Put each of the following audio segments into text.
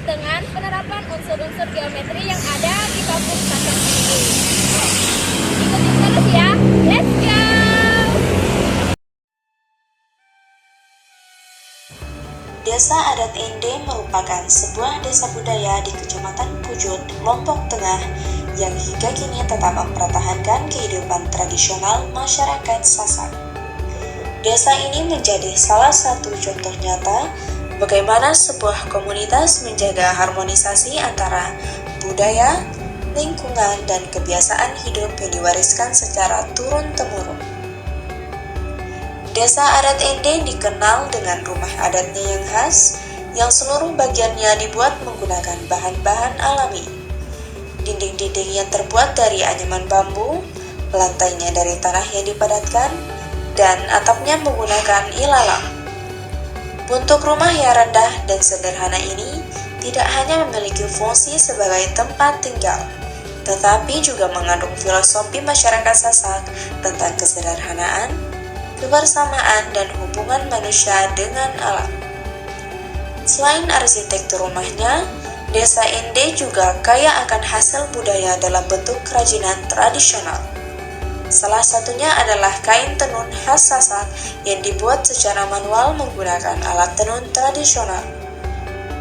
dengan penerapan unsur-unsur geometri yang ada di kampung Sasak ini. Ikutin terus ya, let's go! Desa Adat Ende merupakan sebuah desa budaya di Kecamatan Pujut, Lombok Tengah yang hingga kini tetap mempertahankan kehidupan tradisional masyarakat Sasak. Desa ini menjadi salah satu contoh nyata bagaimana sebuah komunitas menjaga harmonisasi antara budaya, lingkungan, dan kebiasaan hidup yang diwariskan secara turun-temurun. Desa Adat Ende dikenal dengan rumah adatnya yang khas, yang seluruh bagiannya dibuat menggunakan bahan-bahan alami. Dinding-dinding yang terbuat dari anyaman bambu, lantainya dari tanah yang dipadatkan, dan atapnya menggunakan ilalang. Bentuk rumah yang rendah dan sederhana ini tidak hanya memiliki fungsi sebagai tempat tinggal, tetapi juga mengandung filosofi masyarakat Sasak tentang kesederhanaan, kebersamaan, dan hubungan manusia dengan alam. Selain arsitektur rumahnya, Desa Ende juga kaya akan hasil budaya dalam bentuk kerajinan tradisional. Salah satunya adalah kain tenun khas Sasak yang dibuat secara manual menggunakan alat tenun tradisional.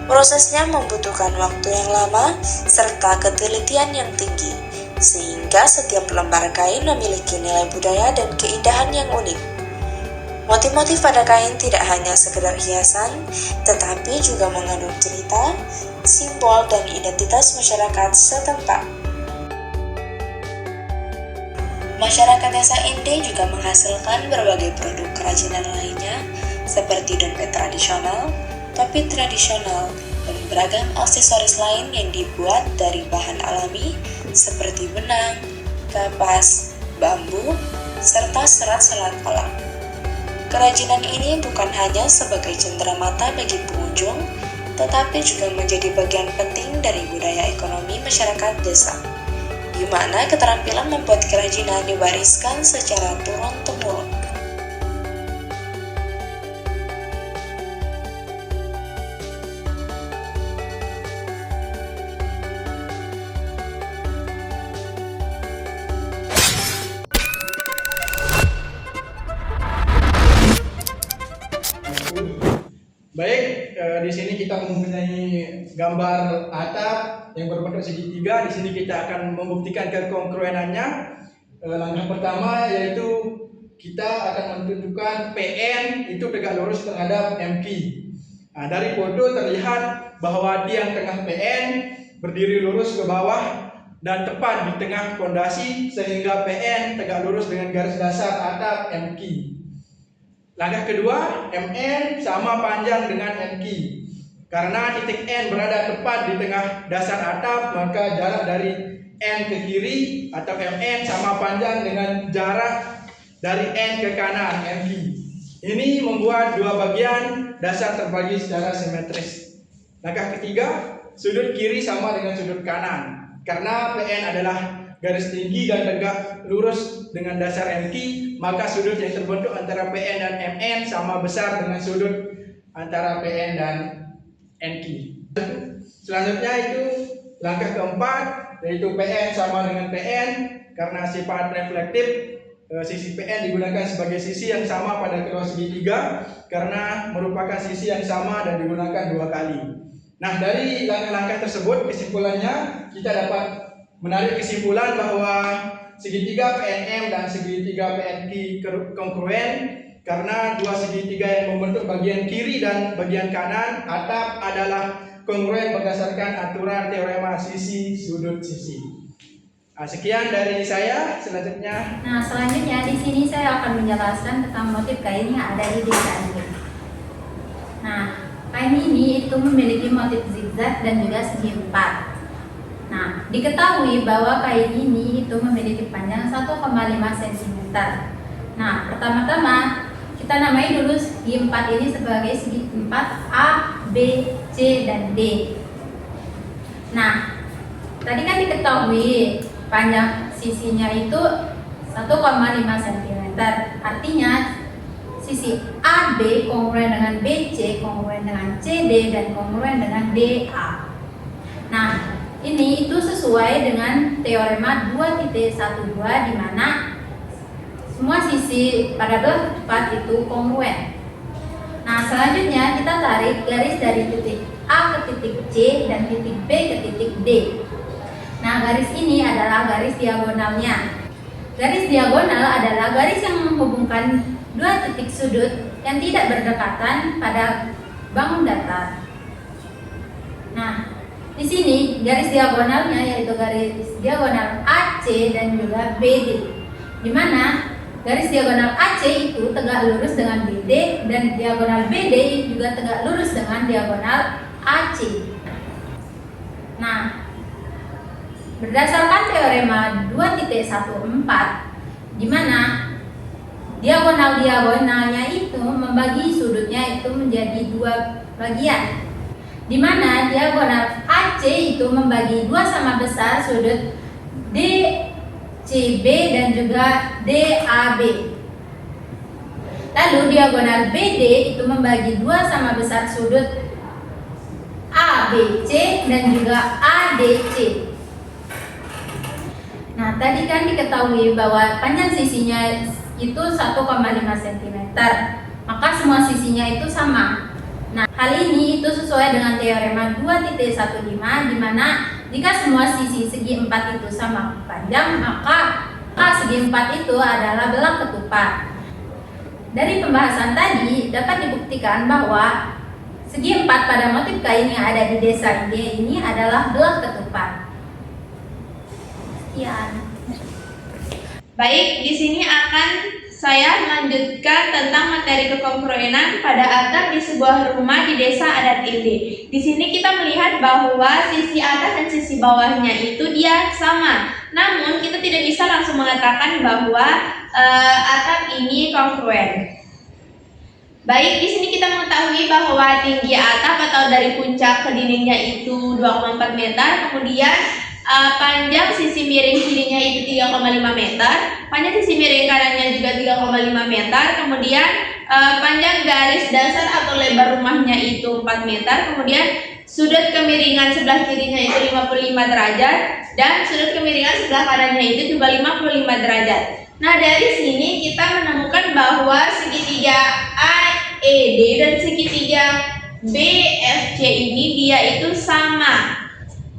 Prosesnya membutuhkan waktu yang lama serta ketelitian yang tinggi, sehingga setiap lembar kain memiliki nilai budaya dan keindahan yang unik. Motif-motif pada kain tidak hanya sekedar hiasan, tetapi juga mengandung cerita, simbol, dan identitas masyarakat setempat. Masyarakat Desa Ende juga menghasilkan berbagai produk kerajinan lainnya, seperti dompet tradisional, topi tradisional, dan beragam aksesoris lain yang dibuat dari bahan alami, seperti benang, kapas, bambu, serta serat-serat alam. Kerajinan ini bukan hanya sebagai cenderamata bagi pengunjung, tetapi juga menjadi bagian penting dari budaya ekonomi masyarakat desa, di mana keterampilan membuat kerajinan diwariskan secara turun-temurun. Baik, di sini kita mempunyai gambar atap yang berbentuk segitiga. Di sini kita akan membuktikan kekongruenannya. Langkah pertama yaitu kita akan menunjukkan PN itu tegak lurus terhadap MQ. Nah, dari foto terlihat bahwa tiang tengah PN berdiri lurus ke bawah dan tepat di tengah fondasi sehingga PN tegak lurus dengan garis dasar atap MQ. Langkah kedua, MN sama panjang dengan MQ. Karena titik N berada tepat di tengah dasar atap, maka jarak dari N ke kiri atau MN sama panjang dengan jarak dari N ke kanan, MQ. Ini membuat dua bagian dasar terbagi secara simetris. Langkah ketiga, sudut kiri sama dengan sudut kanan. Karena PN adalah garis tinggi dan tegak lurus dengan dasar MQ, maka sudut yang terbentuk antara PN dan MN sama besar dengan sudut antara PN dan NQ. Selanjutnya itu langkah keempat, yaitu PN sama dengan PN. Karena sifat reflektif, sisi PN digunakan sebagai sisi yang sama pada kedua segitiga karena merupakan sisi yang sama dan digunakan dua kali. Nah, dari langkah-langkah tersebut kesimpulannya kita dapat menarik kesimpulan bahwa segitiga PNM dan segitiga PNQ kongruen karena dua segitiga yang membentuk bagian kiri dan bagian kanan atap adalah kongruen berdasarkan aturan teorema sisi sudut sisi. Nah, sekian dari saya. Selanjutnya. Nah, selanjutnya di sini saya akan menjelaskan tentang motif kain yang ada di desa ini. Nah, kain ini itu memiliki motif zigzag dan juga segi empat. Nah, diketahui bahwa kain ini itu memiliki panjang 1,5 cm. Nah, pertama-tama kita namai dulu segi 4 ini sebagai segi 4 A, B, C, dan D. Nah, tadi kan diketahui panjang sisinya itu 1,5 cm. Artinya sisi AB kongruen dengan BC, kongruen dengan CD, dan kongruen dengan DA. Nah, ini itu sesuai dengan teorema 2.12 di mana semua sisi pada belah ketupat itu kongruen. Nah, selanjutnya kita tarik garis dari titik A ke titik C dan titik B ke titik D. Nah, garis ini adalah garis diagonalnya. Garis diagonal adalah garis yang menghubungkan dua titik sudut yang tidak berdekatan pada bangun datar. Nah, di sini garis diagonalnya yaitu garis diagonal AC dan juga BD, di mana garis diagonal AC itu tegak lurus dengan BD dan diagonal BD juga tegak lurus dengan diagonal AC. Nah, berdasarkan teorema 2.14 di mana diagonalnya itu membagi sudutnya itu menjadi dua bagian, di mana diagonal AC itu membagi dua sama besar sudut DCB dan juga DAB. Lalu diagonal BD itu membagi dua sama besar sudut ABC dan juga ADC. Nah, tadi kan diketahui bahwa panjang sisinya itu 1,5 cm, maka semua sisinya itu sama. Nah, hal ini itu sesuai dengan teorema 2.15 di mana jika semua sisi segi 4 itu sama panjang, maka segi 4 itu adalah belah ketupat. Dari pembahasan tadi dapat dibuktikan bahwa segi 4 pada motif kain yang ada di desa ini adalah belah ketupat. Sekian. Baik, di sini akan saya melanjutkan tentang materi kekongruenan pada atap di sebuah rumah di desa adat ini. Di sini kita melihat bahwa sisi atas dan sisi bawahnya itu dia sama. Namun kita tidak bisa langsung mengatakan bahwa atap ini kongruen. Baik, di sini kita mengetahui bahwa tinggi atap atau dari puncak ke dindingnya itu 2,4 meter, kemudian panjang sisi miring kirinya itu 3,5 meter, panjang sisi miring kanannya juga 3,5 meter, kemudian panjang garis dasar atau lebar rumahnya itu 4 meter, kemudian sudut kemiringan sebelah kirinya itu 55 derajat dan sudut kemiringan sebelah kanannya itu juga 55 derajat. Nah, dari sini kita menemukan bahwa segitiga AED dan segitiga BFC ini dia itu sama.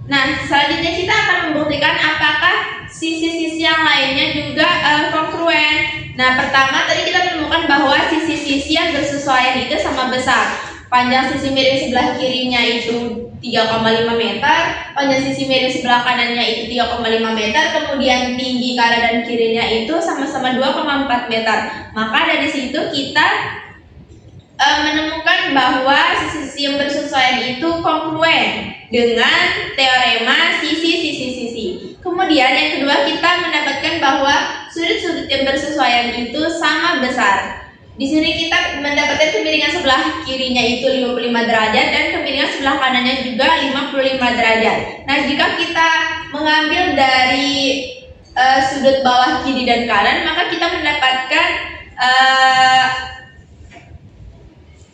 Nah, selanjutnya kita akan membuktikan apakah sisi-sisi yang lainnya juga kongruen. Nah, pertama tadi kita menemukan bahwa sisi-sisi yang bersesuaian itu sama besar. Panjang sisi miring sebelah kirinya itu 3,5 meter, panjang sisi miring sebelah kanannya itu 3,5 meter, kemudian tinggi kanan dan kirinya itu sama-sama 2,4 meter. Maka dari situ kita menemukan bahwa sisi-sisi yang bersesuaian itu kongruen dengan teorema sisi-sisi. Kemudian yang kedua kita mendapatkan bahwa sudut-sudut yang bersesuaian itu sama besar. Di sini kita mendapatkan kemiringan sebelah kirinya itu 55 derajat dan kemiringan sebelah kanannya juga 55 derajat. Nah, jika kita mengambil dari sudut bawah kiri dan kanan, maka kita mendapatkan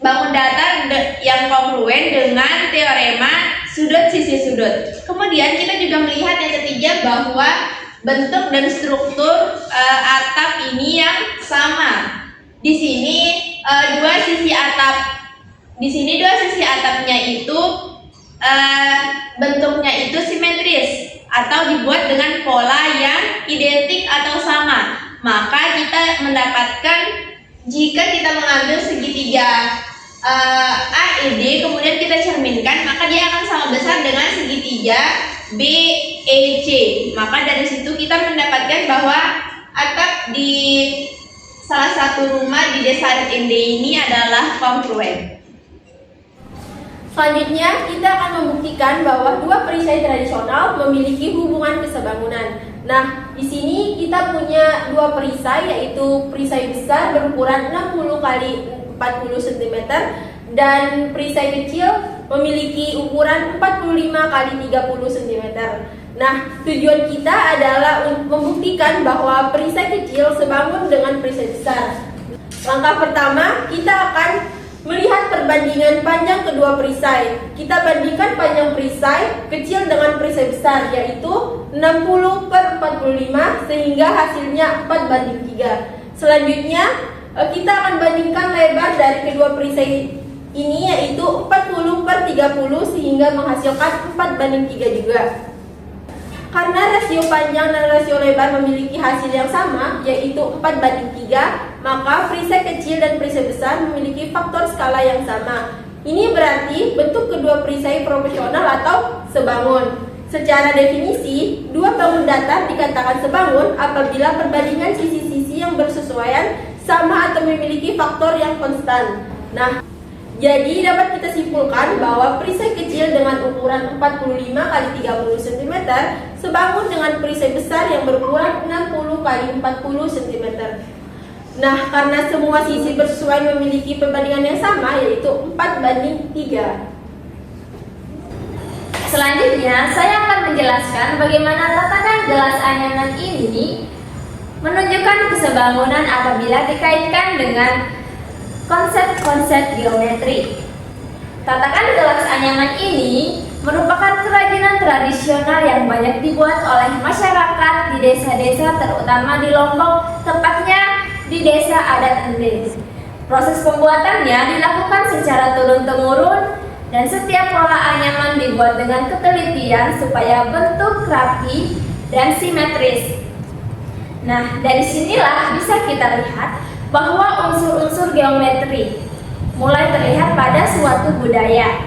bangun datar yang kongruen dengan teorema sudut sisi sudut. Kemudian kita juga melihat yang ketiga bahwa bentuk dan struktur atap ini yang sama. Di sini dua sisi atapnya itu bentuknya itu simetris atau dibuat dengan pola yang identik atau sama. Maka kita mendapatkan jika kita mengambil segitiga AED kemudian kita cerminkan, maka dia akan sama besar dengan segitiga BEC. Maka dari situ kita mendapatkan bahwa atap di salah satu rumah di desa adat ND ini adalah kongruen. Selanjutnya kita akan membuktikan bahwa dua perisai tradisional memiliki hubungan kesebangunan. Nah, di sini kita punya dua perisai, yaitu perisai besar berukuran 60 x 40 cm dan perisai kecil memiliki ukuran 45 x 30 cm. Nah, tujuan kita adalah untuk membuktikan bahwa perisai kecil sebangun dengan perisai besar. Langkah pertama, kita akan Melihat perbandingan panjang kedua perisai, kita bandingkan panjang perisai kecil dengan perisai besar, yaitu 60/45 sehingga hasilnya 4:3. Selanjutnya, kita akan bandingkan lebar dari kedua perisai ini, yaitu 40/30 sehingga menghasilkan 4:3 juga. Karena rasio panjang dan rasio lebar memiliki hasil yang sama, yaitu 4:3, maka perisai kecil dan perisai besar memiliki faktor skala yang sama. Ini berarti bentuk kedua perisai proporsional atau sebangun. Secara definisi, dua bangun datar dikatakan sebangun apabila perbandingan sisi-sisi yang bersesuaian sama atau memiliki faktor yang konstan. Nah, jadi dapat kita simpulkan bahwa perisai kecil dengan ukuran 45x30 cm sebangun dengan perisai besar yang berukuran 60x40 cm. Nah, karena semua sisi bersesuaian memiliki perbandingan yang sama, yaitu 4:3. Selanjutnya, saya akan menjelaskan bagaimana tatakan gelas anyaman ini menunjukkan kesebangunan apabila dikaitkan dengan konsep-konsep geometri. Tatakan gelas anyaman ini merupakan kerajinan tradisional yang banyak dibuat oleh masyarakat di desa-desa, terutama di Lombok, tepatnya di desa adat Ende. Proses pembuatannya dilakukan secara turun-temurun dan setiap pola anyaman dibuat dengan ketelitian supaya bentuk rapi dan simetris. Nah, dari sinilah bisa kita lihat bahwa unsur-unsur geometri mulai terlihat pada suatu budaya.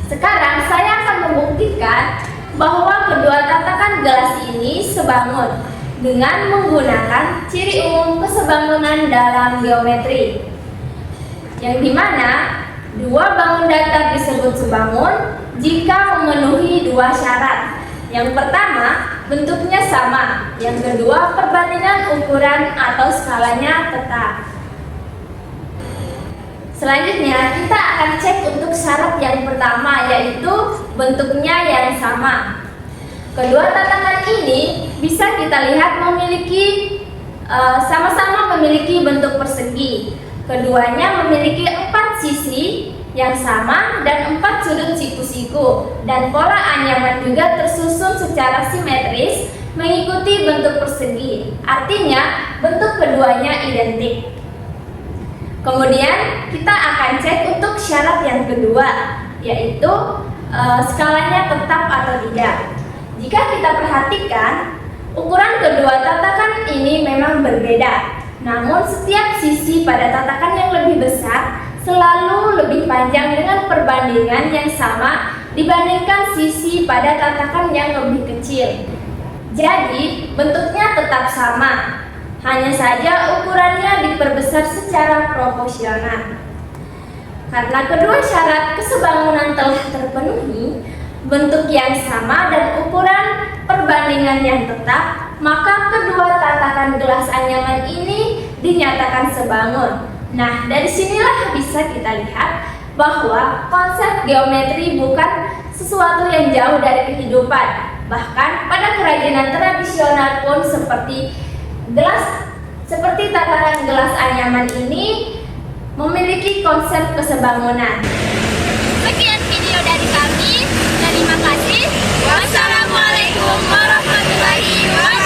Sekarang saya akan membuktikan bahwa kedua tatakan gelas ini sebangun dengan menggunakan ciri umum kesebangunan dalam geometri, yang dimana dua bangun datar disebut sebangun jika memenuhi dua syarat. Yang pertama, bentuknya sama. Yang kedua, perbandingan ukuran atau skalanya tetap. Selanjutnya, kita akan cek untuk syarat yang pertama, yaitu bentuknya yang sama. Kedua tatakan ini bisa kita lihat sama-sama memiliki bentuk persegi. Keduanya memiliki 4 sisi yang sama dan 4 sudut siku-siku, dan pola anyaman juga tersusun secara simetris mengikuti bentuk persegi. Artinya bentuk keduanya identik. Kemudian kita akan cek untuk syarat yang kedua, yaitu skalanya tetap atau tidak. Jika kita perhatikan, ukuran kedua tatakan ini memang berbeda. Namun setiap sisi pada tatakan yang lebih besar selalu lebih panjang dengan perbandingan yang sama dibandingkan sisi pada tatakan yang lebih kecil. Jadi bentuknya tetap sama, hanya saja ukurannya diperbesar secara proporsional. Karena kedua syarat kesebangunan telah terpenuhi, bentuk yang sama dan ukuran perbandingan yang tetap, maka kedua tatakan gelas anyaman ini dinyatakan sebangun. Nah, dari sinilah bisa kita lihat bahwa konsep geometri bukan sesuatu yang jauh dari kehidupan. Bahkan pada kerajinan tradisional pun seperti tatakan gelas anyaman ini memiliki konsep kesebangunan. Sekian video dari kami. Terima kasih. Wassalamualaikum warahmatullahi wabarakatuh.